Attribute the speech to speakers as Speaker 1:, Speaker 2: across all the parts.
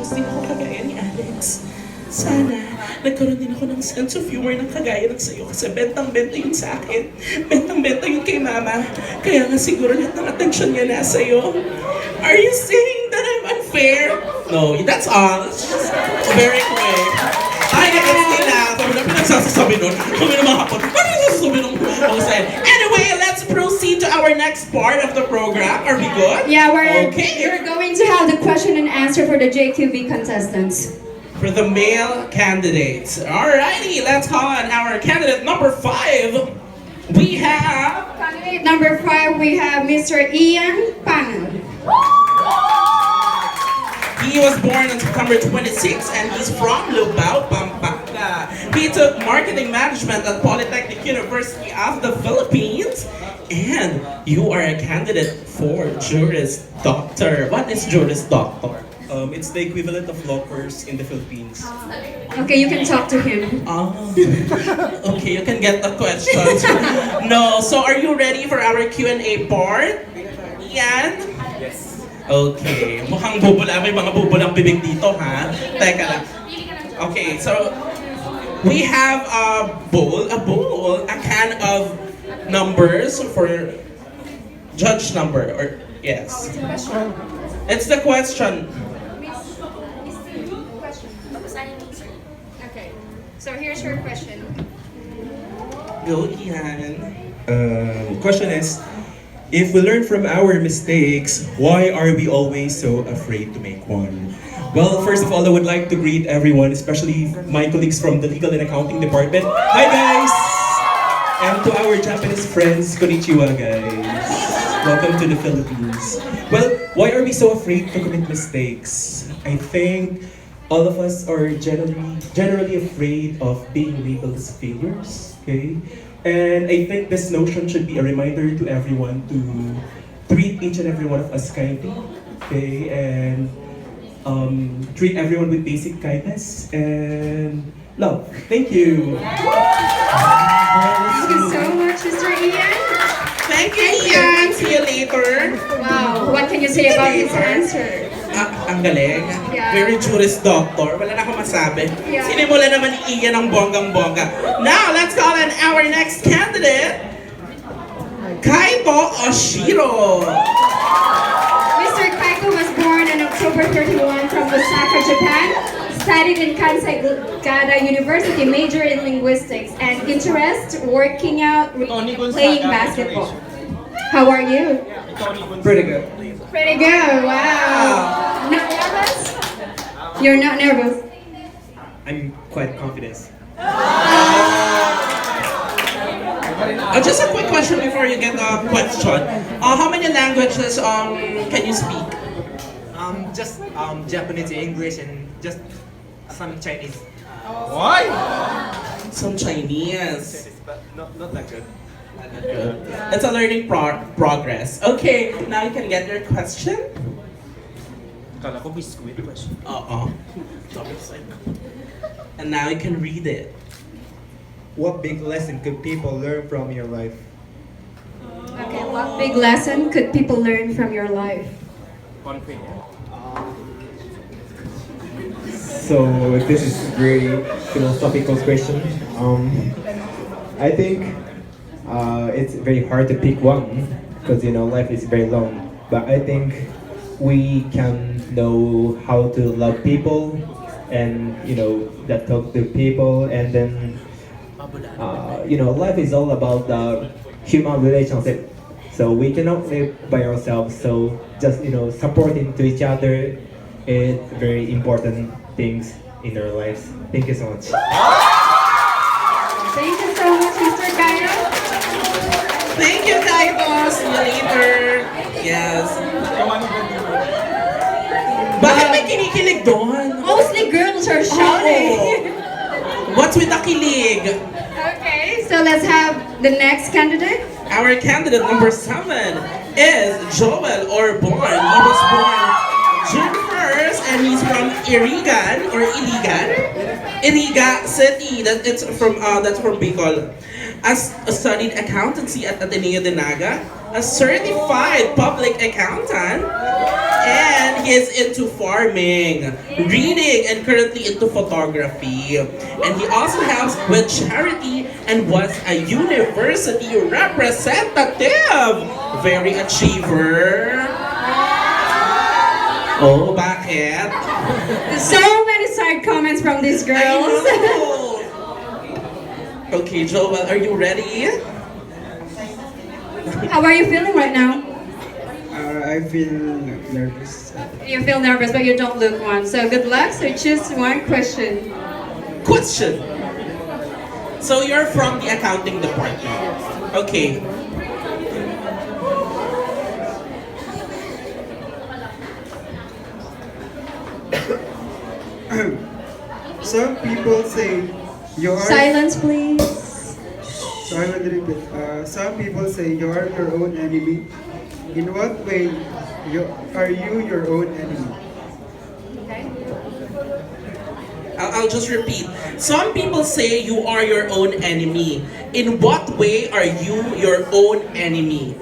Speaker 1: mag-post din ako kagaya ni Alex. Sana, nagkaroon din ako ng sense of humor ng kagaya ng sa'yo kasi bentang-benta yun sa akin. Bentang-benta yun kay Mama. Kaya nga siguro lahat ng atensyon niya nasa iyo. Are you saying that I'm unfair? No, that's all. It's just very quick. Ay, nagets nila. Sabi na pinagsasasabi nun. Kami na mga kapot. Ano yung sasasabi nung Anyway, let's proceed to our next part of the program. Are we good?
Speaker 2: Yeah, we're going to have the question and answer for the JQB contestants.
Speaker 1: For the male candidates. Alrighty, let's call on our candidate number 5. We have...
Speaker 2: Candidate number 5, we have Mr. Ian Panel.
Speaker 1: He was born on September 26 and he's from Lubao, Pampanga. He took marketing management at Polytechnic University of the Philippines. And you are a candidate for Juris Doctor. What is Juris Doctor?
Speaker 3: It's the equivalent of law course in the Philippines.
Speaker 2: Okay, you can talk to him.
Speaker 1: Okay, you can get the questions. No, so are you ready for our Q&A part? Ian?
Speaker 3: Yes.
Speaker 1: Okay, mukhang bubula. May mga bubulang bibig dito, ha? Teka lang. Okay, so we have a can of numbers for judge number, or yes. It's the question.
Speaker 2: Okay, so here's your question.
Speaker 1: Go, Ian.
Speaker 3: Question is, if we learn from our mistakes, why are we always so afraid to make one? Well, first of all, I would like to greet everyone, especially my colleagues from the Legal and Accounting Department. Hi guys! And to our Japanese friends, konnichiwa guys. Welcome to the Philippines. Well, why are we so afraid to commit mistakes? I think all of us are generally afraid of being labeled as failures, okay? And I think this notion should be a reminder to everyone to treat each and every one of us kindly, okay? And treat everyone with basic kindness and love. Thank you.
Speaker 2: Thank you so much, Mr. Ian.
Speaker 1: Thank you, Ian. See you later.
Speaker 2: Wow, what can you say about his answer?
Speaker 1: Ang galing.
Speaker 2: Yeah.
Speaker 1: Very Juris Doctor. Wala na akong masabi.
Speaker 2: Yeah.
Speaker 1: Sinimula naman ni Ian ang bonggang-bongga. Now, let's call on our next candidate, Kaito Oshiro.
Speaker 2: Mr. Kaiko was born on October 31 from Osaka, Japan. Studied in Kansai Gada University, major in linguistics, and interest working out, playing basketball. How are you?
Speaker 3: Pretty good.
Speaker 2: Pretty good. Wow. Not nervous? You're not nervous.
Speaker 3: I'm quite confident.
Speaker 1: Just a quick question before you get a question. How many languages can you speak?
Speaker 4: Just Japanese, English, and just some Chinese.
Speaker 3: Why?
Speaker 1: Some Chinese.
Speaker 4: But not that good.
Speaker 1: Good. It's a learning progress. Okay, now you can get your question.
Speaker 3: Kala ko biscuit question.
Speaker 1: And now you can read it.
Speaker 4: What big lesson could people learn from your life?
Speaker 2: Okay, what big lesson could people learn from your life?
Speaker 5: So this is very philosophical question. I think it's very hard to pick one because life is very long. But I think we can know how to love people and that talk to people, and then life is all about the human relationship. So we cannot live by ourselves. So just supporting to each other is very important things in our lives. Thank you so much.
Speaker 2: Thank you so much, Mr. Kaito.
Speaker 1: Thank you, Kaito. See you later. Yes. Bakit may kinikilig doon?
Speaker 2: Mostly girls are shouting.
Speaker 1: What's with the kilig?
Speaker 2: Okay, so let's have the next candidate.
Speaker 1: Our candidate number 7 is Joel Orbon. He was born June 1st and he's from Irigan City. That's from Bicol. Studied accountancy at Ateneo de Naga, a certified public accountant, and he is into farming, reading, and currently into photography. And he also helps with charity and was a university representative. Very achiever. Oh, bakit?
Speaker 2: So many side comments from these
Speaker 1: I
Speaker 2: girls.
Speaker 1: know. Okay, Joel, are you ready?
Speaker 2: How are you feeling right now?
Speaker 6: I feel nervous.
Speaker 2: You feel nervous, but you don't look one. So good luck. So choose one question.
Speaker 1: Question. So you're from the accounting department. Okay.
Speaker 6: Some people say you are.
Speaker 2: Silence, please.
Speaker 6: So I will repeat. Some people say you are your own enemy. In what way are you your own enemy?
Speaker 1: I'll just repeat. Some people say you are your own enemy. In what way are you your own enemy?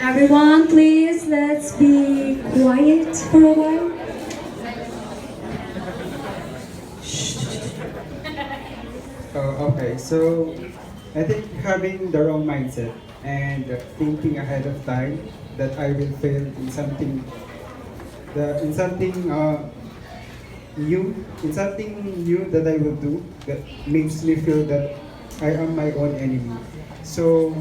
Speaker 2: Everyone, please, let's be quiet for a while.
Speaker 6: Okay, so I think having the wrong mindset and thinking ahead of time that I will fail in something, new, in something new that I will do that makes me feel that I am my own enemy. So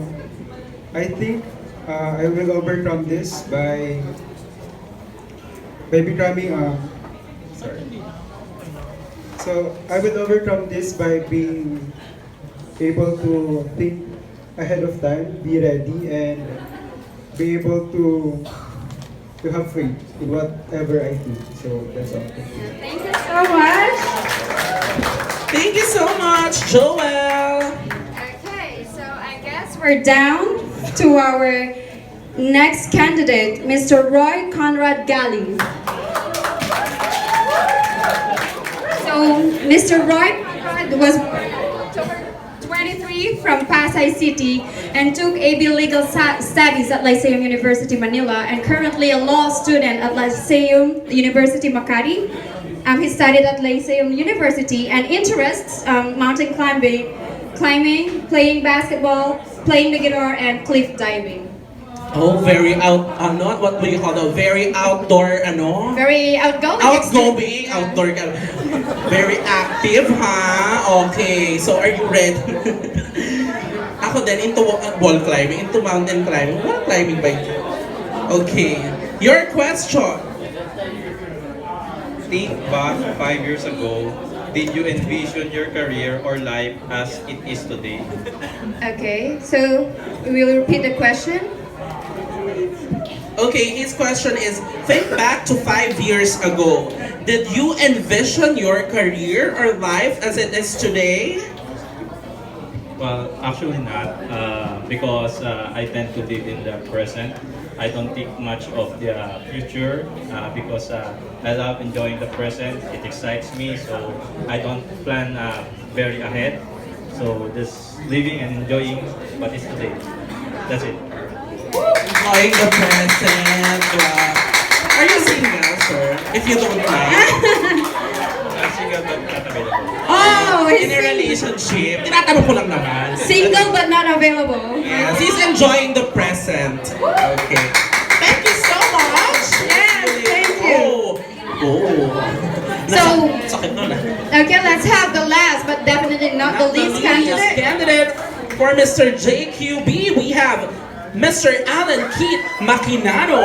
Speaker 6: I think I will overcome this by becoming sorry. So I will overcome this by being able to think ahead of time, be ready, and be able to have faith in whatever I do. So that's all.
Speaker 2: Thank you so much.
Speaker 1: Thank you so much, Joel.
Speaker 2: Okay, so I guess we're down to our next candidate, Mr. Roy Conrad Gali. So, Mr. Roy Conrad was born October 23 from Pasay City and took AB Legal Studies at Lyceum University Manila and currently a law student at Lyceum University Makati. He studied at Lyceum University and interests mountain climbing, playing basketball, playing the guitar, and cliff diving.
Speaker 1: Oh, very what do you call that? Very outdoor,
Speaker 2: Very outgoing.
Speaker 1: Outgoing, outdoor, very active, ha? Okay, so are you ready? Ako din, into wall climbing, into mountain climbing. Wall climbing ba ito? Okay, your question.
Speaker 7: Think back 5 years ago, did you envision your career or life as it is today?
Speaker 2: Okay, so we will repeat the question.
Speaker 1: Okay, his question is, think back to 5 years ago. Did you envision your career or life as it is today?
Speaker 7: Well, actually not, because I tend to live in the present. I don't think much of the future because I love enjoying the present. It excites me, so I don't plan very ahead. So just living and enjoying what is today. That's it.
Speaker 1: Enjoying the present. Are you single, sir? If you don't mind.
Speaker 7: I'm single but not available.
Speaker 2: Oh,
Speaker 1: In a relationship. Tinatanong ko lang naman.
Speaker 2: single but not available.
Speaker 1: Yes, he's enjoying the present. Okay. Thank you so much.
Speaker 2: Yes, thank you. So-
Speaker 1: Sakit nun,
Speaker 2: Okay, let's have the last but definitely not the least candidate.
Speaker 1: candidate for Mr. JQB, we have Mr. Alan Keith Maquinano.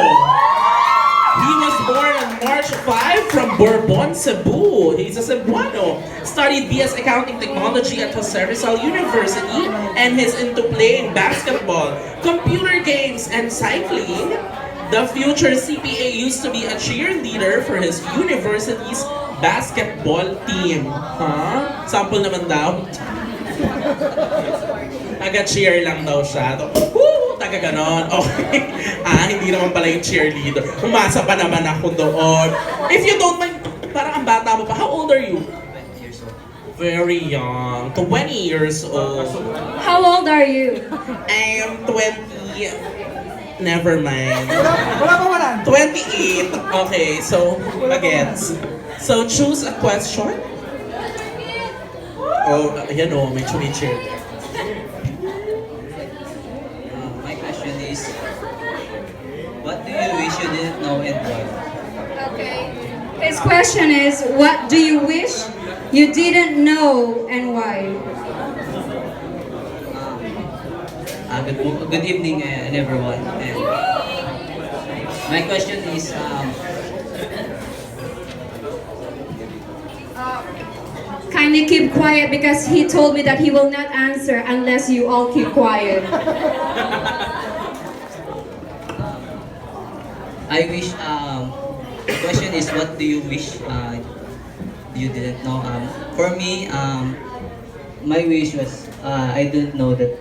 Speaker 1: He was born on March 5 from Bourbon, Cebu. He's a Cebuano. Studied BS Accounting Technology at Jose Rizal University and he's into playing basketball, computer games, and cycling. The future CPA used to be a cheerleader for his university's basketball team. Huh? Sample naman daw. Taga-cheer lang daw siya. Woo! Taga-ganon. Okay. Hindi naman pala yung cheerleader. Umasa pa naman ako doon. If you don't mind, parang ang bata mo pa. How old are you? 5 Very young, 20 years old.
Speaker 2: How old are you?
Speaker 1: I am 20. Never mind. 28. Okay, so again. So choose a question. Oh, yan o, may chumichir.
Speaker 8: My question is, what do you wish you didn't know and why?
Speaker 2: Okay. His question is, what do you wish you didn't know and why?
Speaker 8: Good evening, everyone. And my question is,
Speaker 2: Kindly keep quiet because he told me that he will not answer unless you all keep quiet.
Speaker 8: I wish. The question is, what do you wish you didn't know? For me, my wish was I didn't know that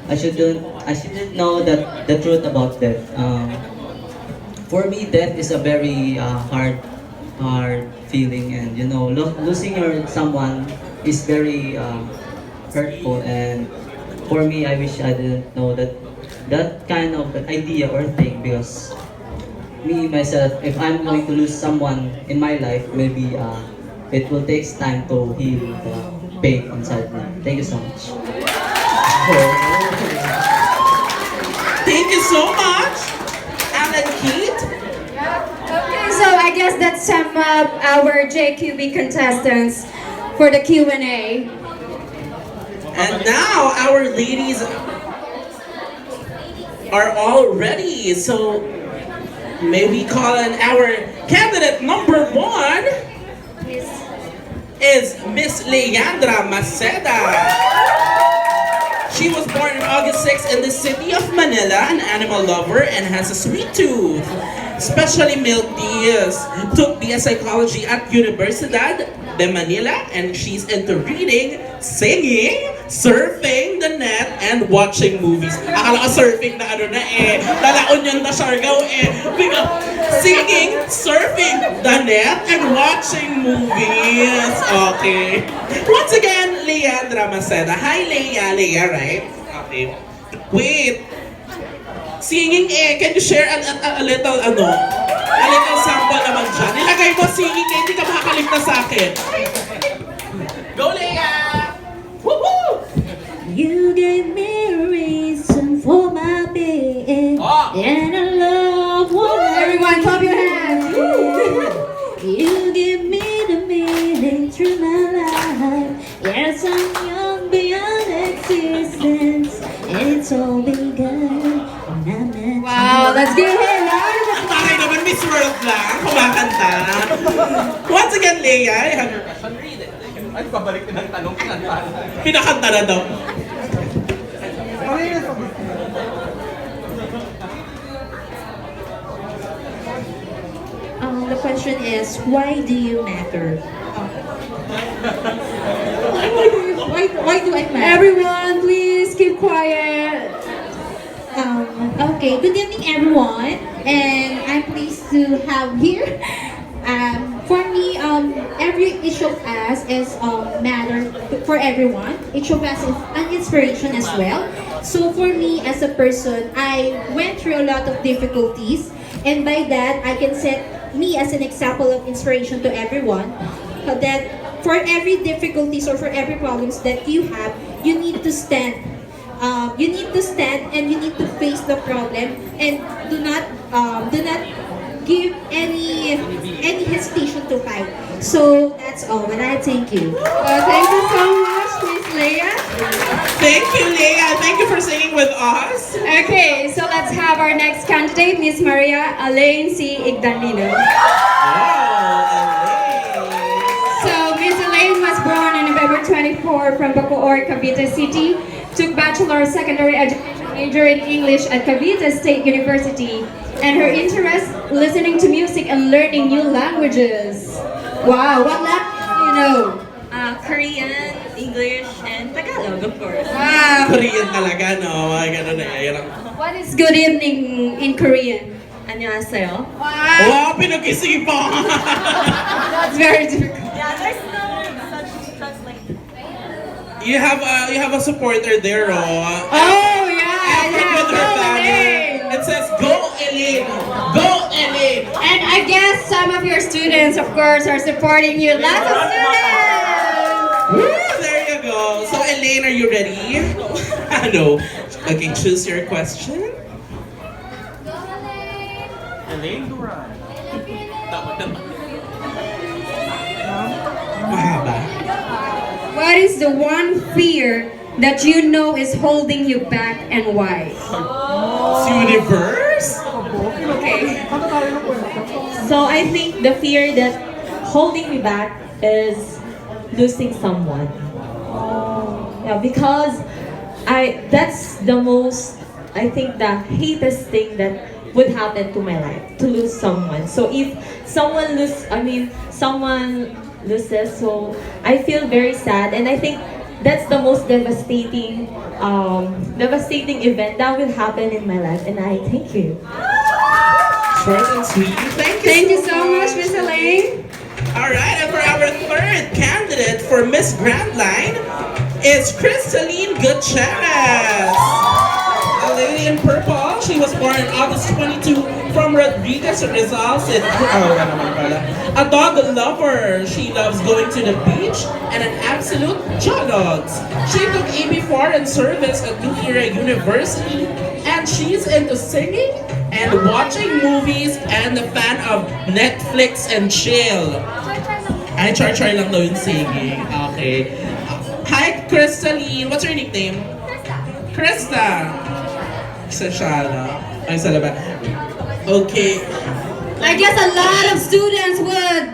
Speaker 8: I shouldn't know that the truth about death. For me, death is a very hard feeling, and losing someone is very hurtful. And for me, I wish I didn't know that kind of idea or thing, because me myself, if I'm going to lose someone in my life, maybe it will take time to heal the pain inside me. Thank you so much.
Speaker 1: Thank you so much, Alan Keith.
Speaker 2: Okay, so I guess that sum up our JQB contestants for the Q&A.
Speaker 1: And now our ladies are all ready. So may we call on our candidate number 1 is Miss Leandra Maceda. She was born on August 6 in the city of Manila, an animal lover, and has a sweet tooth. Especially milk teas. Took BS Psychology at Universidad de Manila, and she's into reading, singing, surfing the net, and watching movies. Akala ko surfing na ano na lalaon yun na Siargao Singing, surfing the net, and watching movies. Okay. Once again, Leandra Maceda. Hi, Leia, right? Okay. Wait. Singing can you share a little a little sample naman dyan? Nilagay mo singing hindi ka makakaligtas sa akin. Go, Leia! Woohoo!
Speaker 9: You gave me a reason for my being, and I love what
Speaker 2: Everyone, clap your hands.
Speaker 9: you give me the meaning through my life. Yes, I'm young beyond existence, and it's all begun when I met
Speaker 2: Wow, let's give her a round of
Speaker 1: Ang bakit naman Miss World lang, kumakanta. Once again, Leia, I have your question. Read it. Ay, pabalik ng tanong, pinakanta na daw.
Speaker 9: The question is, why do you matter? Why do I matter?
Speaker 2: Everyone, please keep quiet.
Speaker 9: Okay, good evening everyone, and I'm pleased to have here. For me, every each of us is matter for everyone. Each of us is an inspiration as well. So for me as a person, I went through a lot of difficulties, and by that I can set me as an example of inspiration to everyone. That for every difficulties or for every problems that you have, you need to stand. You need to stand and you need to face the problem, and do not give any hesitation to fight. So that's all, and I thank you.
Speaker 2: Thank you so much, Miss Leia.
Speaker 1: Thank you, Leia. Thank you for singing with us.
Speaker 2: Okay, so let's have our next candidate, Miss Maria Elaine C. Igdanlino. So, Miss Elaine was born on November 24 from Bacoor, Cavite City. Took Bachelor of Secondary Education major in English at Cavite State University. And her interest, listening to music and learning new languages. Wow, what language do you know?
Speaker 10: Korean, English, and Tagalog, of course.
Speaker 2: Wow.
Speaker 1: Korean talaga, no? Mga ganun na yan.
Speaker 2: What is good evening in Korean?
Speaker 10: 안녕하세요.
Speaker 1: Pinag-isipan!
Speaker 2: That's very difficult.
Speaker 10: Yeah, there's no such translation.
Speaker 1: You have a supporter there, oh.
Speaker 2: Oh yeah,
Speaker 1: With
Speaker 2: yeah.
Speaker 1: her
Speaker 2: Go,
Speaker 1: banner.
Speaker 2: Elaine.
Speaker 1: It says, "Go Elaine, go Elaine."
Speaker 2: And I guess some of your students, of course, are supporting you. Lots of students.
Speaker 1: Woo, there you go. So Elaine, are you ready? No. Okay, choose your question. Mahaba.
Speaker 2: What is the one fear that you know is holding you back and why?
Speaker 1: It's universe?
Speaker 2: Okay.
Speaker 10: So I think the fear that holding me back is losing someone. Yeah, because that's the most, I think, the hatest thing that would happen to my life, to lose someone. So if someone someone loses, so I feel very sad, and I think that's the most devastating event that will happen in my life, and I thank you.
Speaker 1: Short and sweet.
Speaker 2: Thank you so much, Miss Elaine.
Speaker 1: Alright, and for our third candidate for Miss Grandline is Crystalline Gutierrez. A lady in purple. She was born August 22 from Rodriguez, Rizal. A dog lover. She loves going to the beach and an absolute jodogs. She took AB4 in service at New Era University, and she's into singing and watching movies and a fan of Netflix and chill. Ay, char-char lang daw yung singing. Okay. Hi, Crystalline. What's your nickname? Krista. Sashala. Ay, salaba. Okay.
Speaker 2: I guess a lot of students would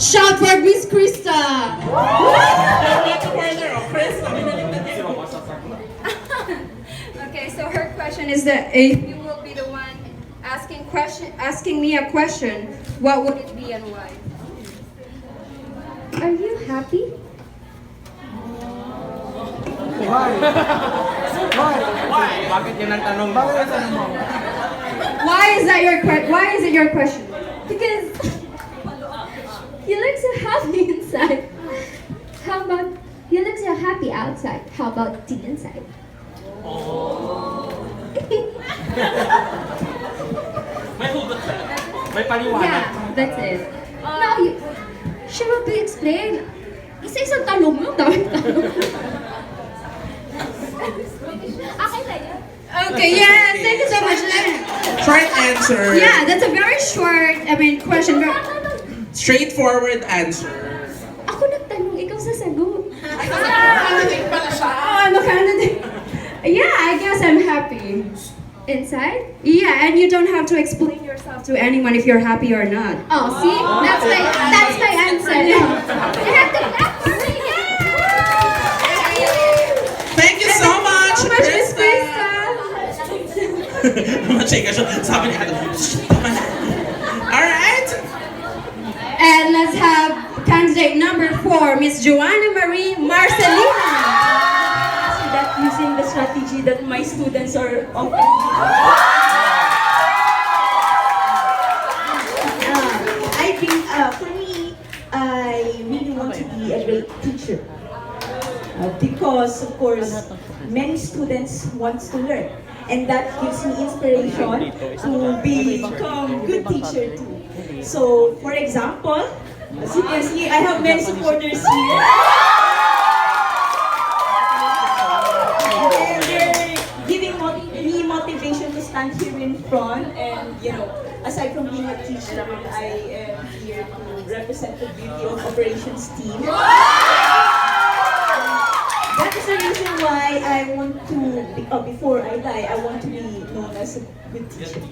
Speaker 2: shout for Miss Krista.
Speaker 1: What's further? Oh, Krista.
Speaker 2: Okay, so her question is that if you will be the one asking me a question, what would it be and why? Are you happy?
Speaker 4: Bakit yun ang tanong mo?
Speaker 2: Why is it your question?
Speaker 9: Because you look so happy inside. How about you look so happy outside? How about the inside?
Speaker 4: May hugot ka. May paliwanag.
Speaker 9: Yeah, that's it. Now you, she will be explained. Isa-isang tanong mo, daming tanong. Okay na yun.
Speaker 2: Okay, yes, thank you so much.
Speaker 1: Short answer.
Speaker 2: Yeah, that's a very short, question.
Speaker 1: Straightforward answer.
Speaker 9: Ako nagtanong, ikaw sasagot.
Speaker 1: Candidate pala siya.
Speaker 2: Oh, I'm a candidate. Yeah, I guess I'm happy.
Speaker 9: Inside?
Speaker 2: Yeah, and you don't have to explain yourself to anyone if you're happy or not.
Speaker 9: Oh, see? That's my answer. You have to clap for me.
Speaker 1: Thank you so much,
Speaker 2: So much, Miss
Speaker 1: Krista.
Speaker 2: Krista.
Speaker 1: Chika siya. Sabi niya, alright.
Speaker 2: And let's have candidate number 4, Miss Joanna Marie Marcelina.
Speaker 10: That using the strategy that my students are offering.
Speaker 11: I think for me, I really want to be a great teacher. Because of course, many students want to learn. And that gives me inspiration to become good teacher too. So, for example, as you can see, I have many supporters here. And they're giving me motivation to stand here in front. And aside from being a teacher, I am here to represent the beauty of operations team. That is the reason why I want to, before I die, I want to be known as a good teacher.